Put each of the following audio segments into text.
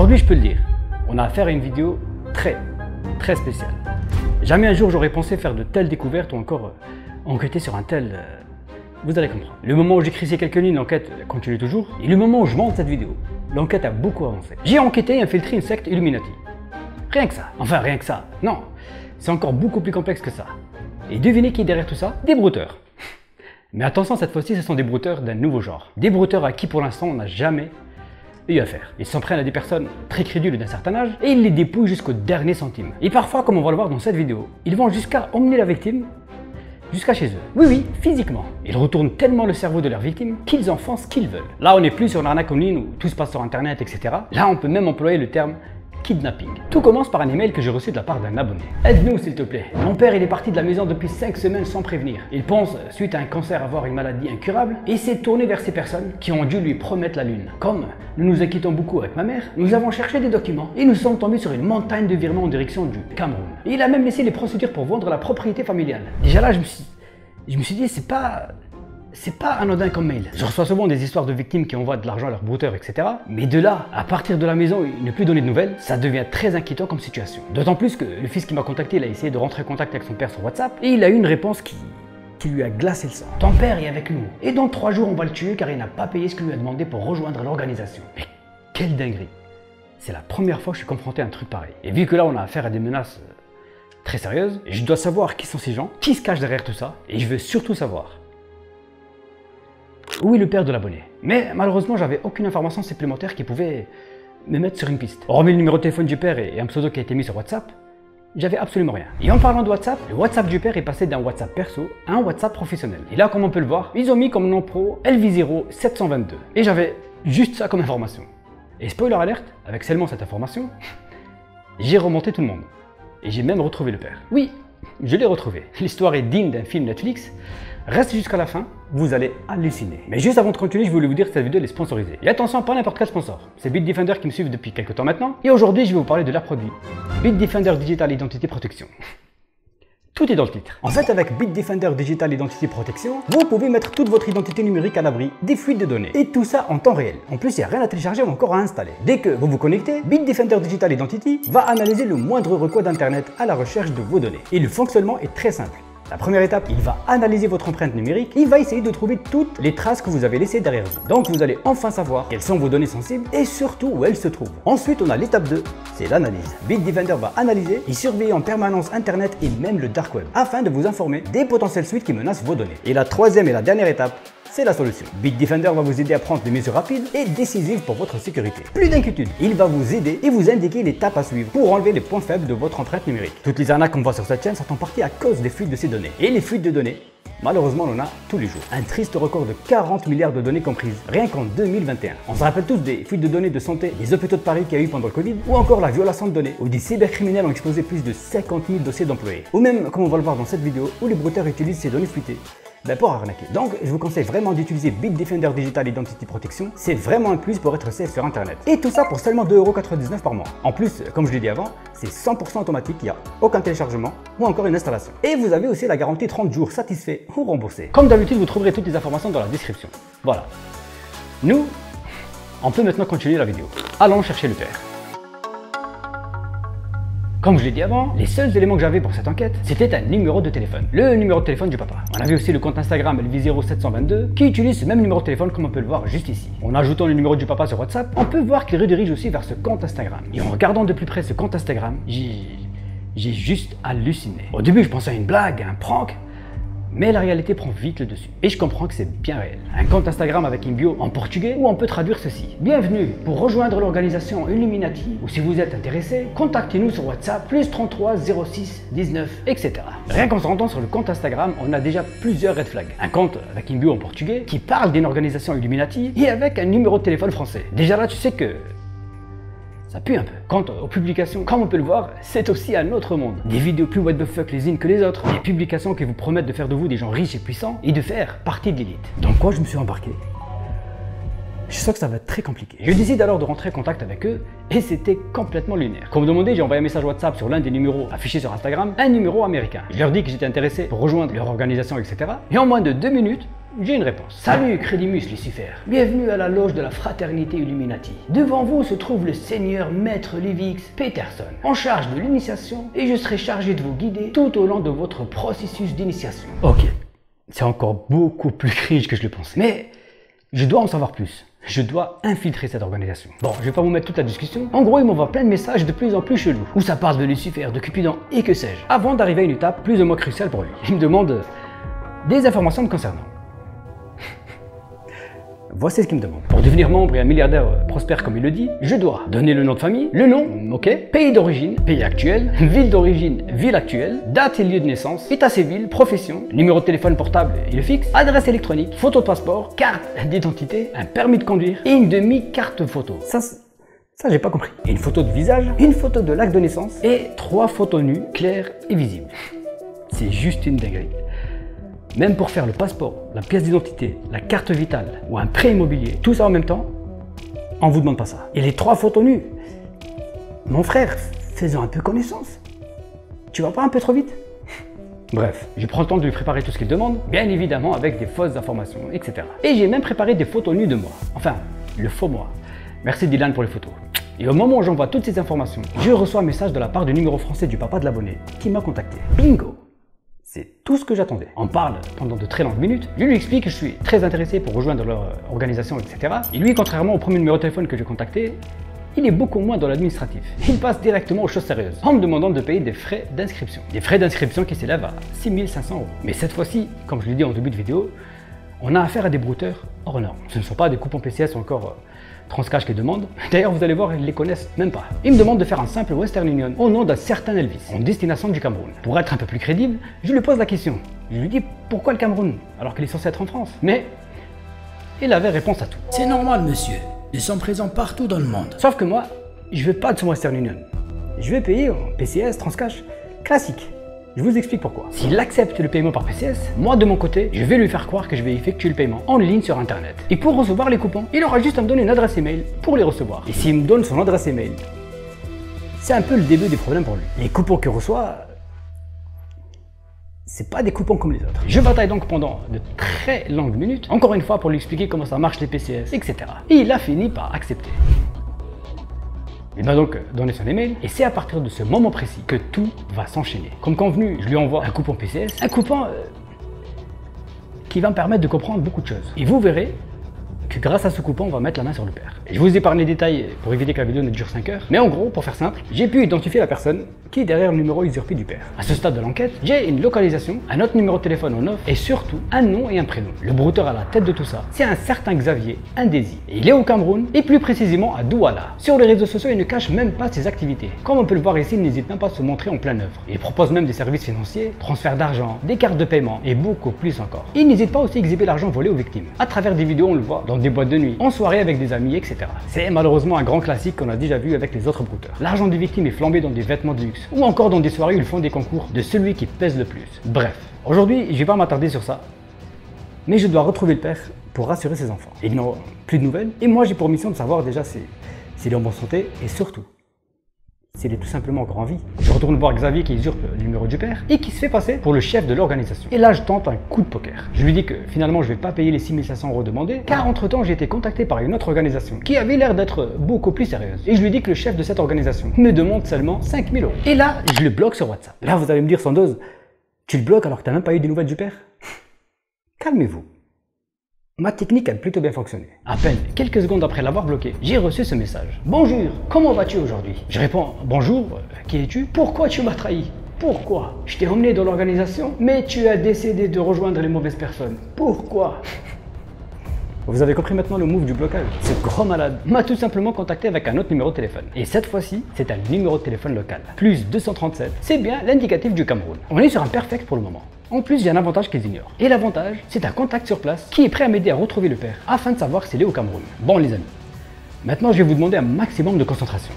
Aujourd'hui, je peux le dire, on a affaire à une vidéo très spéciale. Jamais un jour j'aurais pensé faire de telles découvertes ou encore enquêter sur un tel... Vous allez comprendre. Le moment où j'écris ces quelques lignes, l'enquête continue toujours. Et le moment où je monte cette vidéo, l'enquête a beaucoup avancé. J'ai enquêté et infiltré une secte Illuminati. Rien que ça. Enfin, rien que ça. Non, c'est encore beaucoup plus complexe que ça. Et devinez qui est derrière tout ça? Des brouteurs. Mais attention, cette fois-ci, ce sont des brouteurs d'un nouveau genre. Des brouteurs à qui pour l'instant on n'a jamais eu affaire. Ils s'en prennent à des personnes très crédules d'un certain âge et ils les dépouillent jusqu'au dernier centime. Et parfois, comme on va le voir dans cette vidéo, ils vont jusqu'à emmener la victime jusqu'à chez eux. Oui, physiquement. Ils retournent tellement le cerveau de leur victime qu'ils en font ce qu'ils veulent. Là, on n'est plus sur l'arnaque en ligne où tout se passe sur internet, etc. Là, on peut même employer le terme kidnapping. Tout commence par un email que j'ai reçu de la part d'un abonné. Aide-nous s'il te plaît. Mon père il est parti de la maison depuis 5 semaines sans prévenir. Il pense, suite à un cancer, avoir une maladie incurable et s'est tourné vers ces personnes qui ont dû lui promettre la lune. Comme nous nous inquiétons beaucoup avec ma mère, nous avons cherché des documents et nous sommes tombés sur une montagne de virements en direction du Cameroun. Et il a même laissé les procédures pour vendre la propriété familiale. Déjà là, je me suis dit, c'est pas anodin comme mail. Je reçois souvent des histoires de victimes qui envoient de l'argent à leurs brouteurs, etc. Mais de là, à partir de la maison, ne plus donner de nouvelles, ça devient très inquiétant comme situation. D'autant plus que le fils qui m'a contacté, il a essayé de rentrer en contact avec son père sur WhatsApp et il a eu une réponse qui lui a glacé le sang. Ton père est avec nous et dans 3 jours on va le tuer car il n'a pas payé ce qu'il lui a demandé pour rejoindre l'organisation. Mais quelle dinguerie! C'est la première fois que je suis confronté à un truc pareil. Et vu que là on a affaire à des menaces très sérieuses, je dois savoir qui sont ces gens, qui se cachent derrière tout ça et je veux surtout savoir où est le père de l'abonné. Mais malheureusement, j'avais aucune information supplémentaire qui pouvait me mettre sur une piste. Hormis le numéro de téléphone du père et un pseudo qui a été mis sur WhatsApp, j'avais absolument rien. Et en parlant de WhatsApp, le WhatsApp du père est passé d'un WhatsApp perso à un WhatsApp professionnel. Et là, comme on peut le voir, ils ont mis comme nom pro LV0722. Et j'avais juste ça comme information. Et spoiler alerte, avec seulement cette information, j'ai remonté tout le monde. Et j'ai même retrouvé le père. Oui, je l'ai retrouvé. L'histoire est digne d'un film Netflix. Restez jusqu'à la fin, vous allez halluciner. Mais juste avant de continuer, je voulais vous dire que cette vidéo est sponsorisée. Et attention, pas n'importe quel sponsor. C'est Bitdefender qui me suivent depuis quelques temps maintenant. Et aujourd'hui, je vais vous parler de leur produit. Bitdefender Digital Identity Protection. Tout est dans le titre. En fait, avec Bitdefender Digital Identity Protection, vous pouvez mettre toute votre identité numérique à l'abri des fuites de données. Et tout ça en temps réel. En plus, il n'y a rien à télécharger ou encore à installer. Dès que vous vous connectez, Bitdefender Digital Identity va analyser le moindre recours d'internet à la recherche de vos données. Et le fonctionnement est très simple. La première étape, il va analyser votre empreinte numérique, il va essayer de trouver toutes les traces que vous avez laissées derrière vous. Donc vous allez enfin savoir quelles sont vos données sensibles et surtout où elles se trouvent. Ensuite, on a l'étape 2, c'est l'analyse. Bitdefender va analyser et surveiller en permanence Internet et même le dark web afin de vous informer des potentielles suites qui menacent vos données. Et la troisième et la dernière étape, c'est la solution. Bitdefender va vous aider à prendre des mesures rapides et décisives pour votre sécurité. Plus d'inquiétude, il va vous aider et vous indiquer l'étape à suivre pour enlever les points faibles de votre empreinte numérique. Toutes les arnaques qu'on voit sur cette chaîne sont en partie à cause des fuites de ces données. Et les fuites de données, malheureusement, on en a tous les jours. Un triste record de 40 milliards de données comprises, rien qu'en 2021. On se rappelle tous des fuites de données de santé des hôpitaux de Paris qu'il y a eu pendant le Covid, ou encore la violation de données, où des cybercriminels ont exposé plus de 50 000 dossiers d'employés. Ou même, comme on va le voir dans cette vidéo, où les brouteurs utilisent ces données fuitées pour arnaquer. Donc, je vous conseille vraiment d'utiliser Bitdefender Digital Identity Protection. C'est vraiment un plus pour être safe sur Internet. Et tout ça pour seulement 2,99 € par mois. En plus, comme je l'ai dit avant, c'est 100% automatique, il n'y a aucun téléchargement ou encore une installation. Et vous avez aussi la garantie 30 jours satisfait ou remboursé. Comme d'habitude, vous trouverez toutes les informations dans la description. Voilà. Nous, on peut maintenant continuer la vidéo. Allons chercher le père. Comme je l'ai dit avant, les seuls éléments que j'avais pour cette enquête, c'était un numéro de téléphone. Le numéro de téléphone du papa. On avait aussi le compte Instagram LV0722 qui utilise ce même numéro de téléphone comme on peut le voir juste ici. En ajoutant le numéro du papa sur WhatsApp, on peut voir qu'il redirige aussi vers ce compte Instagram. Et en regardant de plus près ce compte Instagram, j'ai juste halluciné. Au début, je pensais à une blague, à un prank. Mais la réalité prend vite le dessus. Et je comprends que c'est bien réel. Un compte Instagram avec une bio en portugais où on peut traduire ceci. Bienvenue pour rejoindre l'organisation Illuminati ou si vous êtes intéressé, contactez-nous sur WhatsApp +33 06 19 etc. Rien qu'en se rendant sur le compte Instagram, on a déjà plusieurs red flags. Un compte avec une bio en portugais qui parle d'une organisation Illuminati et avec un numéro de téléphone français. Déjà là, tu sais que ça pue un peu. Quant aux publications, comme on peut le voir, c'est aussi un autre monde. Des vidéos plus what the fuck les unes que les autres. Des publications qui vous promettent de faire de vous des gens riches et puissants et de faire partie de l'élite. Dans quoi je me suis embarqué? Je sens que ça va être très compliqué. Je décide alors de rentrer en contact avec eux et c'était complètement lunaire. Comme demandé, j'ai envoyé un message WhatsApp sur l'un des numéros affichés sur Instagram, un numéro américain. Je leur dis que j'étais intéressé pour rejoindre leur organisation, etc. Et en moins de 2 minutes, j'ai une réponse. Salut Crédimus Lucifer, bienvenue à la loge de la fraternité Illuminati. Devant vous se trouve le seigneur maître Livix Peterson, en charge de l'initiation, et je serai chargé de vous guider tout au long de votre processus d'initiation. Ok, c'est encore beaucoup plus cringe que je le pensais, mais je dois en savoir plus. Je dois infiltrer cette organisation. Bon, je vais pas vous mettre toute la discussion. En gros, il m'envoie plein de messages de plus en plus chelous, où ça parle de Lucifer, de Cupidon et que sais-je, avant d'arriver à une étape plus ou moins cruciale pour lui. Il me demande des informations me concernant. Voici ce qu'il me demande. Pour devenir membre et un milliardaire prospère comme il le dit, je dois donner le nom de famille, le nom, ok, pays d'origine, pays actuel, ville d'origine, ville actuelle, date et lieu de naissance, état civil, profession, numéro de téléphone portable et le fixe, adresse électronique, photo de passeport, carte d'identité, un permis de conduire et une demi-carte photo. Ça j'ai pas compris. Une photo de visage, une photo de l'acte de naissance et 3 photos nues, claires et visibles. C'est juste une dinguerie. Même pour faire le passeport, la pièce d'identité, la carte vitale ou un prêt immobilier, tout ça en même temps, on vous demande pas ça. Et les 3 photos nues. Mon frère, faisons un peu connaissance. Tu vas pas un peu trop vite? Bref, je prends le temps de lui préparer tout ce qu'il demande, bien évidemment avec des fausses informations, etc. Et j'ai même préparé des photos nues de moi. Enfin, le faux moi. Merci Dylan pour les photos. Et au moment où j'envoie toutes ces informations, je reçois un message de la part du numéro français du papa de l'abonné qui m'a contacté. Bingo! C'est tout ce que j'attendais. On parle pendant de très longues minutes. Je lui explique que je suis très intéressé pour rejoindre leur organisation, etc. Et lui, contrairement au premier numéro de téléphone que j'ai contacté, il est beaucoup moins dans l'administratif. Il passe directement aux choses sérieuses, en me demandant de payer des frais d'inscription. Des frais d'inscription qui s'élèvent à 6 500 €. Mais cette fois-ci, comme je l'ai dit en début de vidéo, on a affaire à des brouteurs hors normes. Ce ne sont pas des coupons PCS ou encore Transcash qui demandent. D'ailleurs, vous allez voir, ils ne les connaissent même pas. Ils me demandent de faire un simple Western Union au nom d'un certain Elvis, en destination du Cameroun. Pour être un peu plus crédible, je lui pose la question. Je lui dis pourquoi le Cameroun, alors qu'il est censé être en France. Mais il avait réponse à tout. C'est normal, monsieur. Ils sont présents partout dans le monde. Sauf que moi, je ne veux pas de son Western Union. Je vais payer en PCS, Transcash, classique. Je vous explique pourquoi. S'il accepte le paiement par PCS, moi de mon côté, je vais lui faire croire que je vais effectuer le paiement en ligne sur internet. Et pour recevoir les coupons, il aura juste à me donner une adresse email pour les recevoir. Et s'il me donne son adresse email, c'est un peu le début des problèmes pour lui. Les coupons qu'il reçoit, c'est pas des coupons comme les autres. Je bataille donc pendant de très longues minutes, encore une fois pour lui expliquer comment ça marche les PCS, etc. Et il a fini par accepter. Il m'a donc donné son email et c'est à partir de ce moment précis que tout va s'enchaîner. Comme convenu, je lui envoie un coupon PCS, un coupon qui va me permettre de comprendre beaucoup de choses. Et vous verrez que grâce à ce coupon, on va mettre la main sur le père. Et je vous épargne les détails pour éviter que la vidéo ne dure 5 heures. Mais en gros, pour faire simple, j'ai pu identifier la personne qui est derrière le numéro usurpé du père. À ce stade de l'enquête, j'ai une localisation, un autre numéro de téléphone en off et surtout un nom et un prénom. Le brouteur à la tête de tout ça, c'est un certain Xavier Indési. Et il est au Cameroun et plus précisément à Douala. Sur les réseaux sociaux, il ne cache même pas ses activités. Comme on peut le voir ici, il n'hésite même pas à se montrer en pleine œuvre. Il propose même des services financiers, transfert d'argent, des cartes de paiement et beaucoup plus encore. Il n'hésite pas aussi à exhiber l'argent volé aux victimes. À travers des vidéos, on le voit dans des boîtes de nuit, en soirée avec des amis, etc. C'est malheureusement un grand classique qu'on a déjà vu avec les autres brouteurs. L'argent des victimes est flambé dans des vêtements de luxe ou encore dans des soirées où ils font des concours de celui qui pèse le plus. Bref, aujourd'hui, je vais pas m'attarder sur ça, mais je dois retrouver le père pour rassurer ses enfants. Ils n'ont plus de nouvelles et moi j'ai pour mission de savoir déjà s'il est en bonne santé et surtout s'il est tout simplement encore en vie. Je retourne voir Xavier qui usurpe le numéro du père et qui se fait passer pour le chef de l'organisation. Et là, je tente un coup de poker. Je lui dis que finalement, je ne vais pas payer les 6 500 € demandés, car entre-temps, j'ai été contacté par une autre organisation qui avait l'air d'être beaucoup plus sérieuse. Et je lui dis que le chef de cette organisation me demande seulement 5 000 €. Et là, je le bloque sur WhatsApp. Là, vous allez me dire, Sandoz, tu le bloques alors que tu n'as même pas eu de nouvelles du père? Calmez-vous. Ma technique a plutôt bien fonctionné. À peine quelques secondes après l'avoir bloqué, j'ai reçu ce message. Bonjour, comment vas-tu aujourd'hui? Je réponds, bonjour, qui es-tu? Pourquoi tu m'as trahi? Pourquoi? Je t'ai emmené dans l'organisation, mais tu as décidé de rejoindre les mauvaises personnes. Pourquoi? Vous avez compris maintenant le move du blocage? Ce gros malade m'a tout simplement contacté avec un autre numéro de téléphone. Et cette fois-ci, c'est un numéro de téléphone local. Plus 237, c'est bien l'indicatif du Cameroun. On est sur un perfect pour le moment. En plus, il y a un avantage qu'ils ignorent. Et l'avantage, c'est un contact sur place qui est prêt à m'aider à retrouver le père afin de savoir s'il est au Cameroun. Bon les amis, maintenant je vais vous demander un maximum de concentration.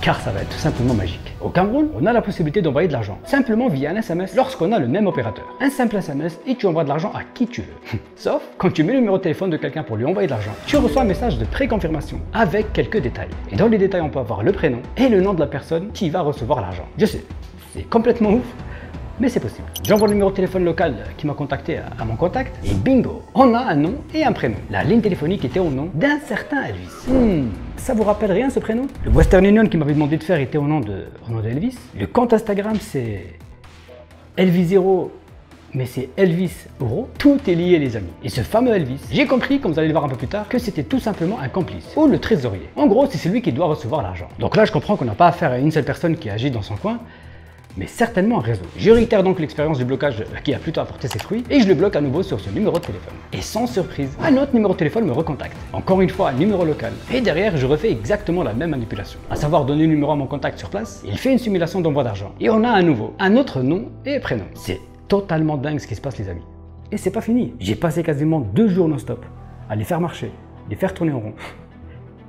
Car ça va être tout simplement magique. Au Cameroun, on a la possibilité d'envoyer de l'argent, simplement via un SMS lorsqu'on a le même opérateur. Un simple SMS et tu envoies de l'argent à qui tu veux. Sauf quand tu mets le numéro de téléphone de quelqu'un pour lui envoyer de l'argent, tu reçois un message de préconfirmation avec quelques détails. Et dans les détails, on peut avoir le prénom et le nom de la personne qui va recevoir l'argent. Je sais, c'est complètement ouf, mais c'est possible. J'envoie le numéro de téléphone local qui m'a contacté à mon contact et bingo, on a un nom et un prénom. La ligne téléphonique était au nom d'un certain Elvis. Ça vous rappelle rien ce prénom? Le Western Union qui m'avait demandé de faire était au nom d'Elvis. Le compte Instagram c'est Elvis0, mais c'est Elvis Euro. Tout est lié les amis. Et ce fameux Elvis, j'ai compris, comme vous allez le voir un peu plus tard, que c'était tout simplement un complice ou le trésorier. En gros, c'est celui qui doit recevoir l'argent. Donc là, je comprends qu'on n'a pas affaire à une seule personne qui agit dans son coin, mais certainement un réseau. Je réitère donc l'expérience du blocage qui a plutôt apporté ses fruits et je le bloque à nouveau sur ce numéro de téléphone. Et sans surprise, un autre numéro de téléphone me recontacte. Encore une fois, un numéro local. Et derrière, je refais exactement la même manipulation. À savoir donner le numéro à mon contact sur place, il fait une simulation d'envoi d'argent. Et on a à nouveau un autre nom et prénom. C'est totalement dingue ce qui se passe les amis. Et c'est pas fini. J'ai passé quasiment 2 jours non-stop à les faire marcher, les faire tourner en rond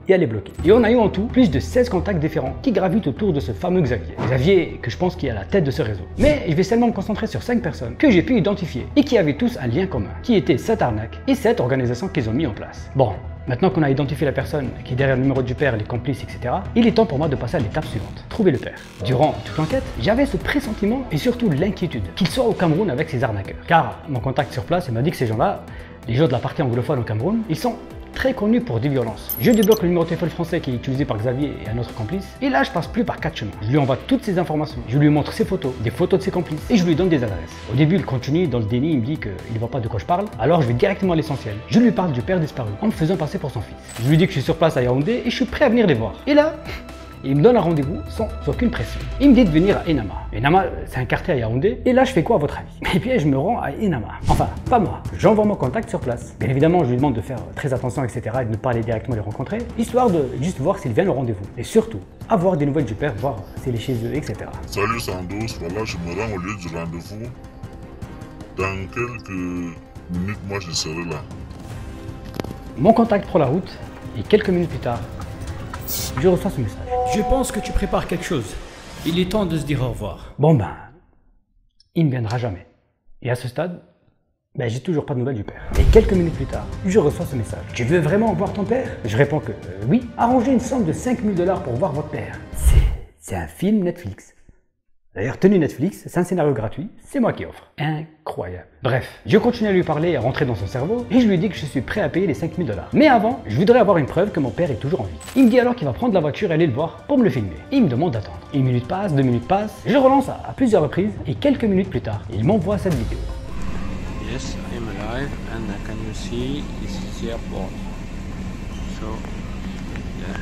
et à les bloquer. Et on a eu en tout plus de 16 contacts différents qui gravitent autour de ce fameux Xavier. Xavier que je pense qui est à la tête de ce réseau. Mais je vais seulement me concentrer sur 5 personnes que j'ai pu identifier et qui avaient tous un lien commun, qui était cette arnaque et cette organisation qu'ils ont mis en place. Bon, maintenant qu'on a identifié la personne qui est derrière le numéro du père, les complices, etc., il est temps pour moi de passer à l'étape suivante, trouver le père. Durant toute l'enquête, j'avais ce pressentiment et surtout l'inquiétude qu'il soit au Cameroun avec ces arnaqueurs. Car mon contact sur place, il m'a dit que ces gens-là, les gens de la partie anglophone au Cameroun, ils sont très connus pour des violences. Je débloque le numéro de téléphone français qui est utilisé par Xavier et un autre complice, et là je passe plus par 4 chemins. Je lui envoie toutes ces informations, je lui montre ses photos, des photos de ses complices, et je lui donne des adresses. Au début il continue dans le déni, il me dit qu'il ne voit pas de quoi je parle, alors je vais directement à l'essentiel. Je lui parle du père disparu, en me faisant passer pour son fils. Je lui dis que je suis sur place à Yaoundé et je suis prêt à venir les voir. Et là, il me donne un rendez-vous sans aucune pression. Il me dit de venir à Enama. Enama, c'est un quartier à Yaoundé. Et là, je fais quoi à votre avis? Et puis, je me rends à Enama. Enfin, pas moi. J'envoie mon contact sur place. Bien évidemment, je lui demande de faire très attention, etc. et de ne pas aller directement les rencontrer, histoire de juste voir s'ils viennent au rendez-vous. Et surtout, avoir des nouvelles du père, voir s'il est chez eux, etc. Salut Sandos, voilà, je me rends au lieu du rendez-vous. Dans quelques minutes, moi, je serai là. Mon contact prend la route et quelques minutes plus tard, je reçois ce message. Je pense que tu prépares quelque chose. Il est temps de se dire au revoir. Bon ben, il ne viendra jamais. Et à ce stade, j'ai toujours pas de nouvelles du père. Et quelques minutes plus tard, je reçois ce message. Tu veux vraiment voir ton père? Je réponds que oui. Arrangez une somme de 5 000 $ pour voir votre père. C'est un film Netflix. D'ailleurs, tenue Netflix, c'est un scénario gratuit, c'est moi qui offre. Incroyable. Bref, je continue à lui parler et à rentrer dans son cerveau, et je lui dis que je suis prêt à payer les 5 000 $. Mais avant, je voudrais avoir une preuve que mon père est toujours en vie. Il me dit alors qu'il va prendre la voiture et aller le voir pour me le filmer. Il me demande d'attendre. 1 minute passe, 2 minutes passent, je relance à plusieurs reprises, et quelques minutes plus tard, il m'envoie cette vidéo. Yes, I'm alive, and can you see this is the airport? So, yeah.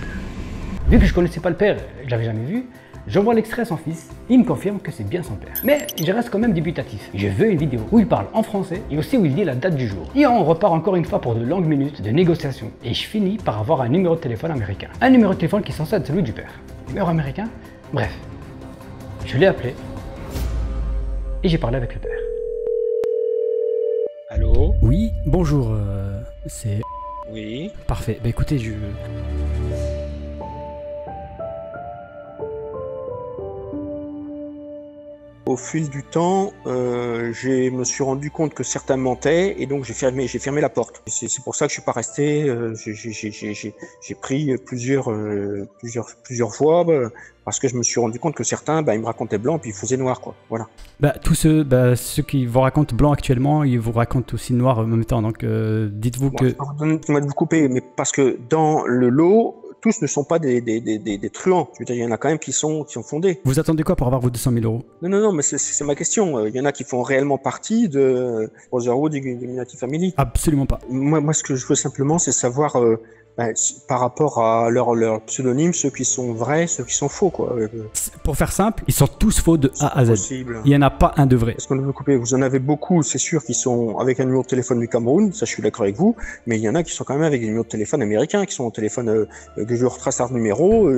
Vu que je connaissais pas le père, je l'avais jamais vu, j'envoie l'extrait à son fils, il me confirme que c'est bien son père. Mais je reste quand même dubitatif. Je veux une vidéo où il parle en français et aussi où il dit la date du jour. Et on repart encore une fois pour de longues minutes de négociations. Et je finis par avoir un numéro de téléphone américain. Un numéro de téléphone qui est censé être celui du père. Numéro américain? Bref. Je l'ai appelé et j'ai parlé avec le père. Allô? Oui, bonjour, c'est... Oui. Parfait, écoutez, Au fil du temps, je me suis rendu compte que certains mentaient et donc j'ai fermé la porte. C'est pour ça que je suis pas resté. J'ai pris plusieurs fois parce que je me suis rendu compte que certains, ils me racontaient blanc puis ils faisaient noir, quoi. Voilà. tous ceux qui vous racontent blanc actuellement, ils vous racontent aussi noir en même temps. Donc dites-vous que... Pardonnez-moi de vous couper, mais parce que dans le lot, tous ne sont pas des truands. Je veux dire, il y en a quand même qui sont fondés. Vous attendez quoi pour avoir vos 200 000 €? Non, mais c'est ma question. Il y en a qui font réellement partie de Brotherhood Illuminati Family. Absolument pas. Moi, ce que je veux simplement, c'est savoir par rapport à leur pseudonyme, ceux qui sont vrais, ceux qui sont faux, quoi. Pour faire simple, ils sont tous faux de A à Z. Possible. Il n'y en a pas un de vrai. Est-ce qu'on veut couper? Vous en avez beaucoup, c'est sûr, qui sont avec un numéro de téléphone du Cameroun, ça je suis d'accord avec vous, mais il y en a qui sont quand même avec des numéros de téléphone américains, qui sont au téléphone que je retrace leur numéro.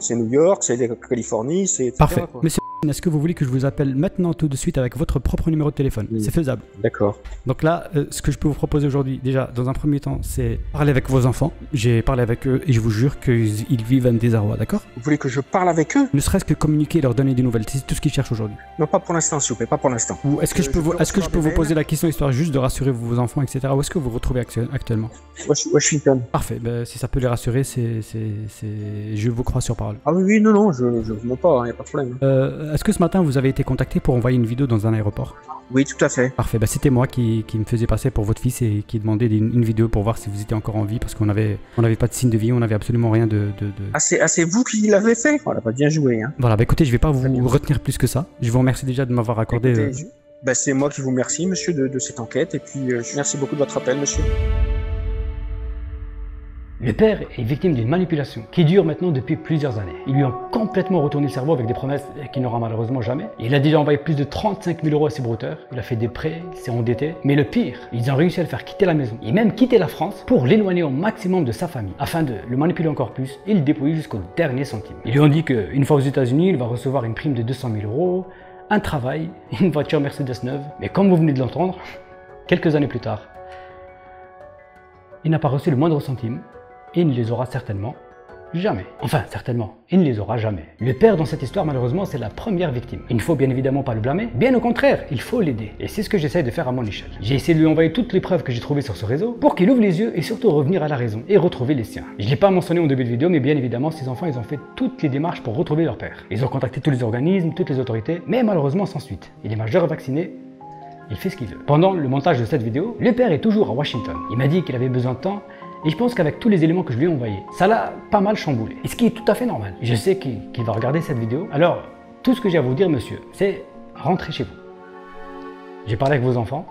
C'est New York, c'est la Californie, c'est etc. Parfait. Quoi. Monsieur, est-ce que vous voulez que je vous appelle maintenant tout de suite avec votre propre numéro de téléphone? C'est faisable. D'accord. Donc là, ce que je peux vous proposer aujourd'hui, déjà, dans un premier temps, c'est parler avec vos enfants. J'ai parlé avec eux et je vous jure qu'ils vivent un désarroi, d'accord? Vous voulez que je parle avec eux? Ne serait-ce que communiquer et leur donner des nouvelles, c'est tout ce qu'ils cherchent aujourd'hui. Non, pas pour l'instant, s'il vous plaît, pas pour l'instant. Ou est-ce que je peux vous poser la question histoire juste de rassurer vos enfants, etc. Où est-ce que vous vous retrouvez actuellement? Washington. Parfait, si ça peut les rassurer, je vous crois sur parole. Ah oui, non, je ne mens pas, il n'y a pas de problème. est-ce que ce matin vous avez été contacté pour envoyer une vidéo dans un aéroport? Oui, tout à fait. Parfait, bah, c'était moi qui me faisais passer pour votre fils et qui demandait une vidéo pour voir si vous étiez encore en vie parce qu'on n'avait pas de signe de vie, on n'avait absolument rien de... Ah, c'est vous qui l'avez fait? Voilà, pas bien joué. Hein. Voilà, bah écoutez, je vais pas vous retenir plus que ça. Je vous remercie déjà de m'avoir accordé... Écoutez, c'est moi qui vous remercie, monsieur, de cette enquête. Et puis, je merci beaucoup de votre appel, monsieur. Le père est victime d'une manipulation qui dure maintenant depuis plusieurs années. Ils lui ont complètement retourné le cerveau avec des promesses qu'il n'aura malheureusement jamais. Il a déjà envoyé plus de 35 000 € à ses brouteurs, il a fait des prêts, il s'est endetté. Mais le pire, ils ont réussi à le faire quitter la maison et même quitter la France pour l'éloigner au maximum de sa famille afin de le manipuler encore plus et le dépouiller jusqu'au dernier centime. Ils lui ont dit qu'une fois aux États-Unis, il va recevoir une prime de 200 000 €, un travail, une voiture Mercedes neuve. Mais comme vous venez de l'entendre, quelques années plus tard, il n'a pas reçu le moindre centime. Et il ne les aura certainement jamais. Enfin, certainement, il ne les aura jamais. Le père dans cette histoire, malheureusement, c'est la première victime. Il ne faut bien évidemment pas le blâmer, bien au contraire, il faut l'aider. Et c'est ce que j'essaie de faire à mon échelle. J'ai essayé de lui envoyer toutes les preuves que j'ai trouvées sur ce réseau pour qu'il ouvre les yeux et surtout revenir à la raison et retrouver les siens. Je ne l'ai pas mentionné au début de vidéo, mais bien évidemment, ces enfants, ils ont fait toutes les démarches pour retrouver leur père. Ils ont contacté tous les organismes, toutes les autorités, mais malheureusement sans suite. Il est majeur vacciné. Il fait ce qu'il veut. Pendant le montage de cette vidéo, le père est toujours à Washington. Il m'a dit qu'il avait besoin de temps et je pense qu'avec tous les éléments que je lui ai envoyés, ça l'a pas mal chamboulé. Et ce qui est tout à fait normal. Je sais qu'il va regarder cette vidéo. Alors, tout ce que j'ai à vous dire, monsieur, c'est rentrez chez vous. J'ai parlé avec vos enfants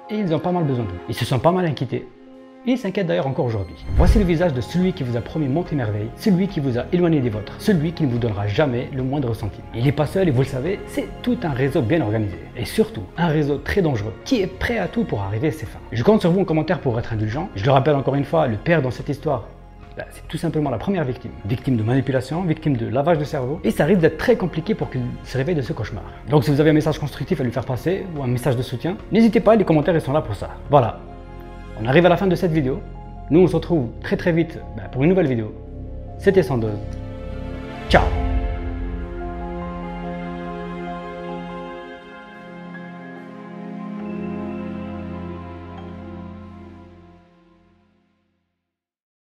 et ils ont pas mal besoin de vous. Ils se sont pas mal inquiétés. Et ils s'inquiètent d'ailleurs encore aujourd'hui. Voici le visage de celui qui vous a promis monts et merveilles, celui qui vous a éloigné des vôtres, celui qui ne vous donnera jamais le moindre centime. Il n'est pas seul et vous le savez, c'est tout un réseau bien organisé. Et surtout, un réseau très dangereux, qui est prêt à tout pour arriver à ses fins. Je compte sur vous en commentaire pour être indulgent. Je le rappelle encore une fois, le père dans cette histoire, c'est tout simplement la première victime. Victime de manipulation, victime de lavage de cerveau. Et ça risque d'être très compliqué pour qu'il se réveille de ce cauchemar. Donc si vous avez un message constructif à lui faire passer, ou un message de soutien, n'hésitez pas, les commentaires ils sont là pour ça. Voilà. On arrive à la fin de cette vidéo. Nous, on se retrouve très vite pour une nouvelle vidéo. C'était Sandoz. Ciao!